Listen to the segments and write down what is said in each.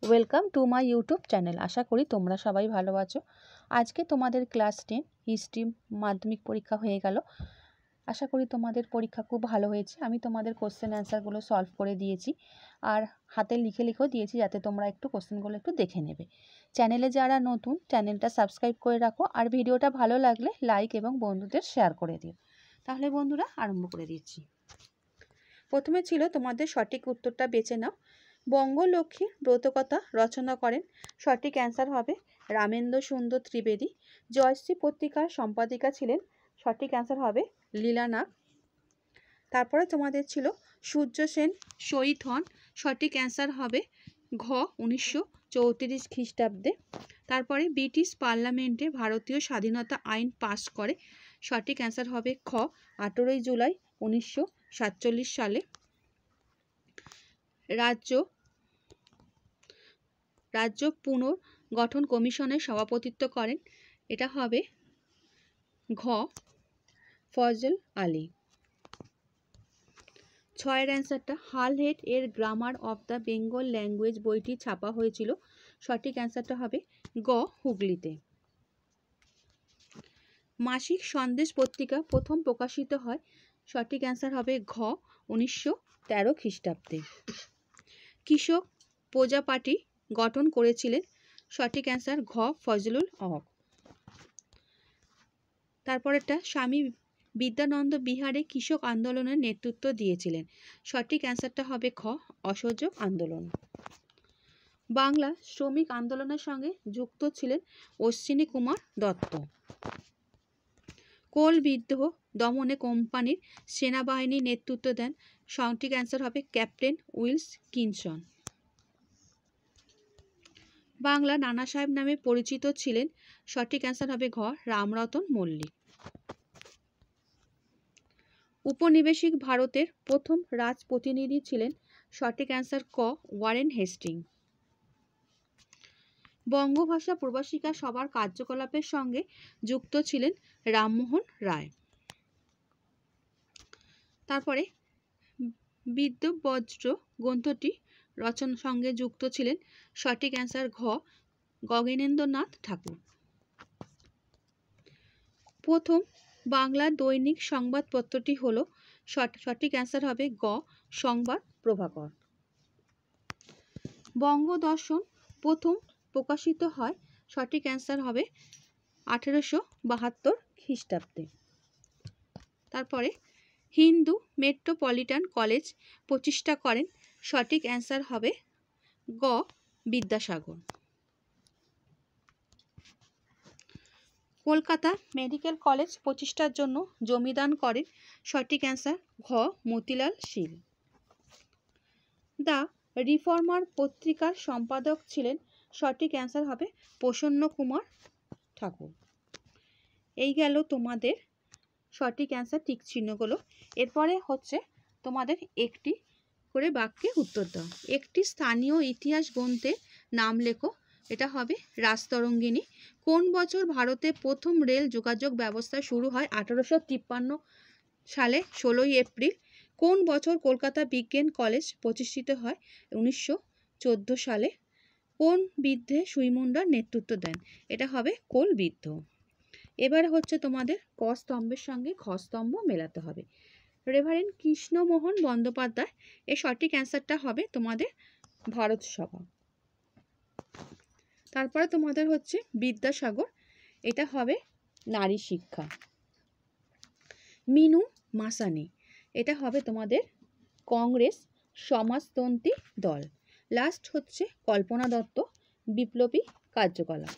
Welcome to my YouTube channel. আশা করি তোমরা সবাই ভালো আছো। আজকে তোমাদের ক্লাস 10 হিস্ট্রি মাধ্যমিক পরীক্ষা হয়ে গেল। আশা করি তোমাদের পরীক্ষা খুব ভালো হয়েছে। আমি তোমাদের কোশ্চেন অ্যান্সারগুলো সলভ করে দিয়েছি আর হাতে লিখে লিখেও দিয়েছি, যাতে তোমরা একটু কোশ্চেনগুলো একটু দেখে নেবে। চ্যানেলে যারা নতুন, চ্যানেলটা সাবস্ক্রাইব করে রাখো আর ভিডিওটা ভালো লাগলে লাইক এবং বন্ধুদের শেয়ার করে দিও। তাহলে বন্ধুরা আরম্ভ করে দিচ্ছি। প্রথমে ছিল তোমাদের সঠিক উত্তরটা বেছে নাও। বঙ্গলক্ষ্মীর ব্রতকথা রচনা করেন, সঠিক অ্যান্সার হবে রামেন্দ্র সুন্দর ত্রিবেদী। জয়শ্রী পত্রিকার সম্পাদিকা ছিলেন, সঠিক অ্যান্সার হবে লীলা নাগ। তারপরে তোমাদের ছিল সূর্য সেন শহীদ হন, সঠিক অ্যান্সার হবে ঘ 1934 খ্রিস্টাব্দে। তারপরে ব্রিটিশ পার্লামেন্টে ভারতীয় স্বাধীনতা আইন পাস করে, সঠিক অ্যান্সার হবে খ 18 জুলাই 1947 সালে। রাজ্য পুনর্গঠন কমিশনের সভাপতিত্ব করেন, এটা হবে ঘ ফজল আলী। 6 অ্যান্সারটা হালহেড এর grammar of the Bengal language বইটি ছাপা হয়েছিল, সঠিক অ্যান্সারটা হবে গ হুগলিতে। মাসিক সন্দেশ পত্রিকা প্রথম প্রকাশিত হয়, সঠিক অ্যান্সার হবে ঘ 1913 খ্রিস্টাব্দে। কৃষক প্রজা পার্টি গঠন করেছিলেন, সঠিক অ্যান্সার ঘ ফজলুল হক। তারপরেরটা স্বামী বিদ্যানন্দ বিহারে কৃষক আন্দোলনের নেতৃত্ব দিয়েছিলেন, সঠিক অ্যান্সারটা হবে খ অসহযোগ আন্দোলন। বাংলা শ্রমিক আন্দোলনের সঙ্গে যুক্ত ছিলেন অশ্বিনী কুমার দত্ত। কোল বিদ্রোহ দমনে কোম্পানির সেনাবাহিনী নেতৃত্ব দেন, সঠিক অ্যান্সার হবে ক্যাপ্টেন উইলস কিনসন। বাংলা নানা সাহেব নামে পরিচিত ছিলেন, সঠিক অ্যান্সার হবে ঘ রামরতন মল্লিক। উপনিবেশিক ভারতের প্রথম রাজপ্রতিনিধি ছিলেন, সঠিক অ্যান্সার ক ওয়ারেন হেস্টিং। বঙ্গভাষা প্রবাসিকা সভার কার্যকলাপের সঙ্গে যুক্ত ছিলেন রামমোহন রায়। তারপরে বিদ্যবজ্র গ্রন্থটি রচনার সঙ্গে যুক্ত ছিলেন, সঠিক অ্যান্সার ঘ গগনেন্দ্রনাথ ঠাকুর। প্রথম বাংলা দৈনিক সংবাদপত্রটি হলো, সঠিক অ্যান্সার হবে গ সংবাদ প্রভাকর। বঙ্গদর্শন প্রথম প্রকাশিত হয়, সঠিক অ্যান্সার হবে 1872 খ্রিস্টাব্দে। তারপরে হিন্দু মেট্রোপলিটন কলেজ প্রতিষ্ঠা করেন, সঠিক অ্যান্সার হবে গ বিদ্যাসাগর। কলকাতা মেডিকেল কলেজ প্রতিষ্ঠার জন্য জমিদান করেন, সঠিক অ্যান্সার ঘ মতিলাল শীল। দ্য রিফর্মার পত্রিকার সম্পাদক ছিলেন, সঠিক অ্যান্সার হবে প্রসন্ন কুমার ঠাকুর। এই গেল তোমাদের সঠিক অ্যান্সার টিক চিহ্নগুলো। এরপরে হচ্ছে তোমাদের একটি করে বাক্যে উত্তর দাও। একটি স্থানীয় ইতিহাস গ্রন্থের নাম লেখো, এটা হবে রাজতরঙ্গিনী। কোন বছর ভারতে প্রথম রেল যোগাযোগ ব্যবস্থা শুরু হয়? 1853 সালে 16 এপ্রিল। কোন বছর কলকাতা বিজ্ঞান কলেজ প্রতিষ্ঠিত হয়? 1914 সালে। কোন বৃদ্ধে সুইমুন্ডার নেতৃত্ব দেন? এটা হবে কোল বৃদ্ধ। এবার হচ্ছে তোমাদের ক স্তম্ভের সঙ্গে খ স্তম্ভ মেলাতে হবে। রেভারেন্ড কৃষ্ণমোহন বন্দ্যোপাধ্যায়, এর সঠিক অ্যান্সারটা হবে তোমাদের ভারত সভা। তারপরে তোমাদের হচ্ছে বিদ্যাসাগর, এটা হবে নারী শিক্ষা। মিনু মাসানি, এটা হবে তোমাদের কংগ্রেস সমাজতন্ত্রী দল। লাস্ট হচ্ছে কল্পনা দত্ত, বিপ্লবী কার্যকলাপ।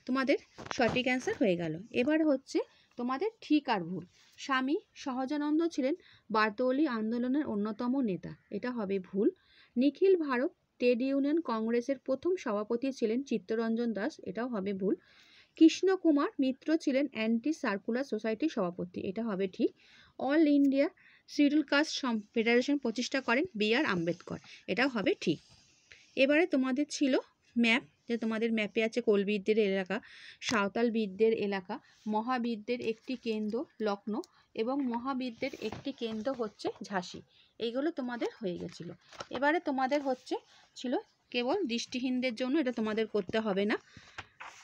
তোমাদের সঠিক অ্যান্সার হয়ে গেল। এবার হচ্ছে তোমাদের ঠিক আর ভুল। স্বামী সহজানন্দ ছিলেন বারদৌলি আন্দোলনের অন্যতম নেতা, এটা হবে ভুল। নিখিল ভারত ট্রেড ইউনিয়ন কংগ্রেসের প্রথম সভাপতি ছিলেন চিত্তরঞ্জন দাস, এটাও হবে ভুল। কৃষ্ণ কুমার মিত্র ছিলেন অ্যান্টি সার্কুলার সোসাইটির সভাপতি, এটা হবে ঠিক। All India schedule caste federation প্রতিষ্ঠা করেন বি.আর. আম্বেদকর, এটাও হবে ঠিক। এবারে তোমাদের ছিল ম্যাপ, যে তোমাদের ম্যাপে আছে কোলবিদদের এলাকা, সাঁওতালবিদদের এলাকা, মহাবিদদের একটি কেন্দ্র লখনৌ এবং মহাবিদদের একটি কেন্দ্র হচ্ছে ঝাঁসি। এইগুলো তোমাদের হয়ে গেছিলো। এবারে তোমাদের ছিল কেবল দৃষ্টিহীনদের জন্য, এটা তোমাদের করতে হবে না।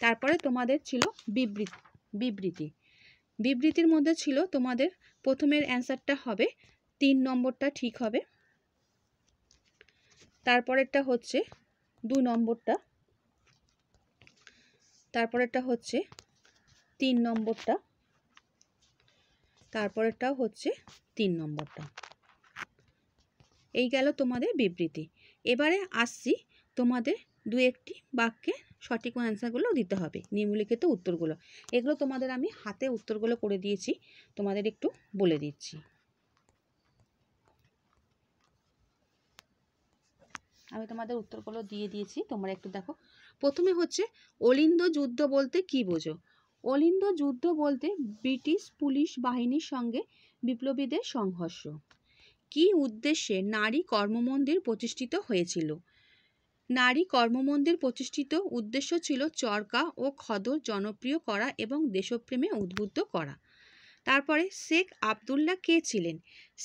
তারপরে তোমাদের ছিল বিবৃতি। বিবৃতির মধ্যে ছিল তোমাদের প্রথমের অ্যান্সারটা হবে 3 নম্বরটা ঠিক হবে, তারপরেরটা হচ্ছে 2 নম্বরটা, তারপরেরটা হচ্ছে 3 নম্বরটা, তারপরেরটাও হচ্ছে 3 নম্বরটা। এই গেল তোমাদের বিবৃতি। এবারে আসছি তোমাদের 2-1টি বাক্যে সঠিক অ্যান্সারগুলো দিতে হবে, নিম্নলিখিত উত্তরগুলো। এগুলো তোমাদের আমি হাতে উত্তরগুলো করে দিয়েছি, তোমাদের একটু বলে দিচ্ছি। আমি তোমাদের উত্তরগুলো দিয়ে দিয়েছি, তোমরা একটু দেখো। প্রথমে হচ্ছে অলিন্দ যুদ্ধ বলতে কি বোঝো? অলিন্দ যুদ্ধ বলতে ব্রিটিশ পুলিশ বাহিনীর সঙ্গে বিপ্লবীদের সংঘর্ষ। কি উদ্দেশ্যে নারী কর্মমন্দির প্রতিষ্ঠিত হয়েছিল? নারী কর্মমন্দির প্রতিষ্ঠিত উদ্দেশ্য ছিল চরকা ও খদর জনপ্রিয় করা এবং দেশপ্রেমে উদ্বুদ্ধ করা। তারপরে শেখ আবদুল্লাহ কে ছিলেন?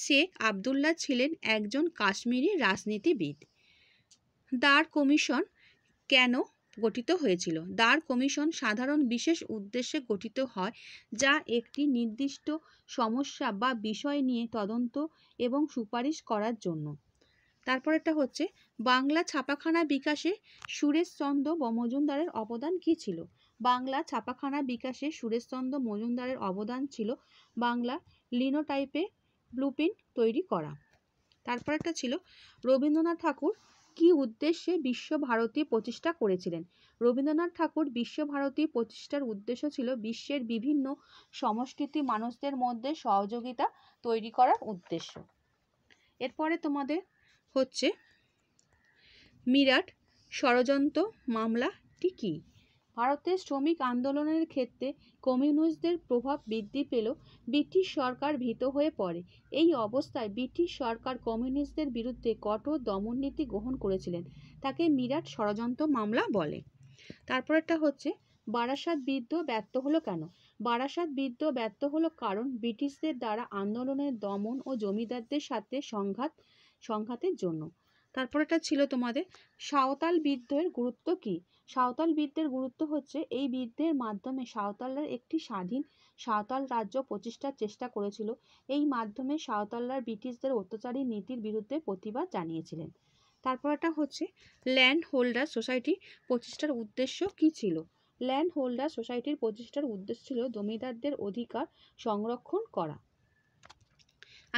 শেখ আবদুল্লাহ ছিলেন একজন কাশ্মীরি রাজনীতিবিদ। দার কমিশন কেন গঠিত হয়েছিল? দার কমিশন সাধারণ বিশেষ উদ্দেশ্যে গঠিত হয়, যা একটি নির্দিষ্ট সমস্যা বা বিষয় নিয়ে তদন্ত এবং সুপারিশ করার জন্য। তারপরেরটা হচ্ছে বাংলা ছাপাখানা বিকাশে সুরেশচন্দ্র মজুমদারের অবদান কী ছিল? বাংলা ছাপাখানা বিকাশে সুরেশচন্দ্র মজুমদারের অবদান ছিল বাংলা লিনোটাইপে ব্লুপ্রিন্ট তৈরি করা। তারপরেরটা ছিল রবীন্দ্রনাথ ঠাকুর কী উদ্দেশ্যে বিশ্বভারতী প্রতিষ্ঠা করেছিলেন? রবীন্দ্রনাথ ঠাকুর বিশ্বভারতী প্রতিষ্ঠার উদ্দেশ্য ছিল বিশ্বের বিভিন্ন সংস্কৃতি মানুষদের মধ্যে সহযোগিতা তৈরি করার উদ্দেশ্য। এরপরে তোমাদের হচ্ছে মিরাট ষড়যন্ত্র মামলাটি কী? ভারতের শ্রমিক আন্দোলনের ক্ষেত্রে কমিউনিস্টদের প্রভাব বৃদ্ধি পেল, ব্রিটিশ সরকার ভীত হয়ে পড়ে। এই অবস্থায় ব্রিটিশ সরকার কমিউনিস্টদের বিরুদ্ধে কঠোর দমননীতি গ্রহণ করেছিলেন, তাকে মিরাট ষড়যন্ত্র মামলা বলে। তারপরেরটা হচ্ছে বারাসাত বিদ্রোহ ব্যর্থ হলো কেন? বারাসাত বিদ্রোহ ব্যর্থ হলো কারণ ব্রিটিশদের দ্বারা আন্দোলনের দমন ও জমিদারদের সাথে সংঘাতের জন্য। তারপরেটা ছিল তোমাদের সাঁওতাল বিদ্রোহের গুরুত্ব কী? সাঁওতাল বিদ্রোহের গুরুত্ব হচ্ছে এই বিদ্রোহের মাধ্যমে সাঁওতালরা একটি স্বাধীন সাঁওতাল রাজ্য প্রতিষ্ঠার চেষ্টা করেছিল। এই মাধ্যমে সাঁওতালরা ব্রিটিশদের অত্যাচারী নীতির বিরুদ্ধে প্রতিবাদ জানিয়েছিলেন। তারপরটা হচ্ছে ল্যান্ড হোল্ডার সোসাইটি প্রতিষ্ঠার উদ্দেশ্য কী ছিল? ল্যান্ড হোল্ডার সোসাইটির প্রতিষ্ঠার উদ্দেশ্য ছিল জমিদারদের অধিকার সংরক্ষণ করা।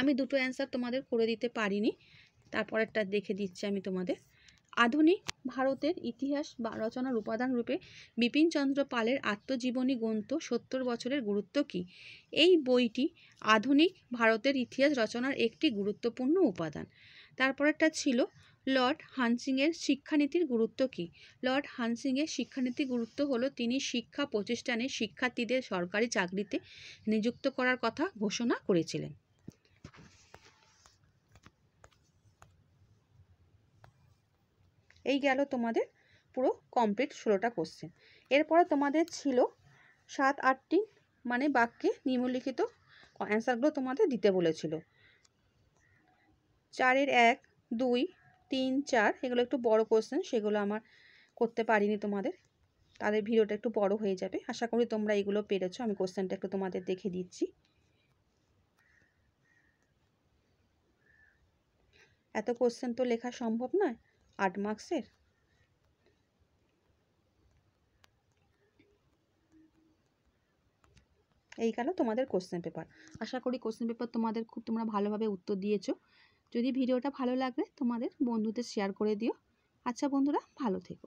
আমি দুটো অ্যান্সার তোমাদের করে দিতে পারিনি, তারপরেরটা দেখে দিচ্ছি আমি তোমাদের। আধুনিক ভারতের ইতিহাস বা রচনার উপাদান রূপে বিপিনচন্দ্র পালের আত্মজীবনী গ্রন্থ 70 বছরের গুরুত্ব কী? এই বইটি আধুনিক ভারতের ইতিহাস রচনার একটি গুরুত্বপূর্ণ উপাদান। তারপরেরটা ছিল লর্ড হানসিংয়ের শিক্ষানীতির গুরুত্ব কী? লর্ড হানসিংয়ের শিক্ষানীতির গুরুত্ব হলো তিনি শিক্ষা প্রতিষ্ঠানে শিক্ষার্থীদের সরকারি চাকরিতে নিযুক্ত করার কথা ঘোষণা করেছিলেন। এই গেল তোমাদের পুরো কমপ্লিট 16টা কোশ্চেন। এরপরে তোমাদের ছিল 7-8টি মানে বাক্যে নিম্নলিখিত অ্যান্সারগুলো তোমাদের দিতে বলেছিল। 4-এর 1, 2, 3, 4 এগুলো একটু বড় কোশ্চেন, সেগুলো আমার করতে পারিনি তোমাদের, তাদের ভিডিওটা একটু বড় হয়ে যাবে। আশা করি তোমরা এগুলো পেরেছো। আমি কোশ্চেনটা একটু তোমাদের দেখে দিচ্ছি। এত কোশ্চেন তো লেখা সম্ভব নয় 8 মার্কসের। এই গেল তোমাদের কোশ্চেন পেপার। আশা করি কোশ্চেন পেপার তোমাদের তোমরা ভালোভাবে উত্তর দিয়েছো। যদি ভিডিওটা ভালো লাগলে তোমাদের বন্ধুদের শেয়ার করে দিও। আচ্ছা বন্ধুরা, ভালো থেকো।